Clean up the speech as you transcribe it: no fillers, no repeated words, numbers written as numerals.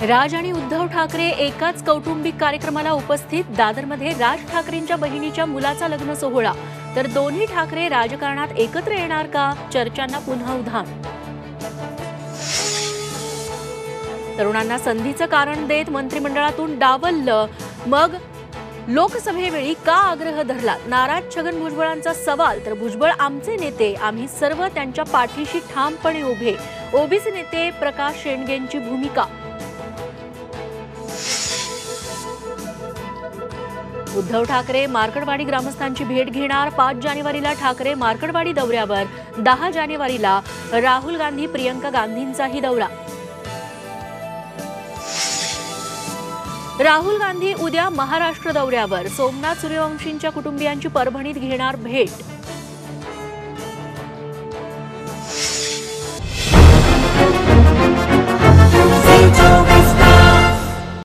राज आणि उद्धव ठाकरे एकाच कौटुंबिक कार्यक्रमाला उपस्थित। दादरमध्ये राज ठाकरेंच्या बहिणीच्या मुलाचा लग्न सोहळा। तर दोन्ही ठाकरे राजकारणात एकत्र येणार का? चर्चांना पुन्हा उधाण। तरुणांना संधीचं कारण देत मंत्रिमंडळातून डावललं, मग लोकसभेवेळी का आग्रह धरला? नाराज छगन भुजबळांचा सवाल। तर भुजबळ आमचे नेते, आम्ही सर्व त्यांच्या पाठीशी ठामपणे उभे। ओबीसी नेते प्रकाश शेंडगेंची भूमिका। उद्धव ठाकरे मार्कडवाडी ग्रामस्थांची भेट घेणार। 5 जानेवारीला ठाकरे मार्कडवाडी दौऱ्यावर। 10 जानेवारीला राहुल गांधी प्रियंका गांधींचाही दौरा। राहुल गांधी उद्या महाराष्ट्र दौऱ्यावर। सोमनाथ सूर्यवंशींच्या कुटुंबियांची परभणीत घेणार भेट।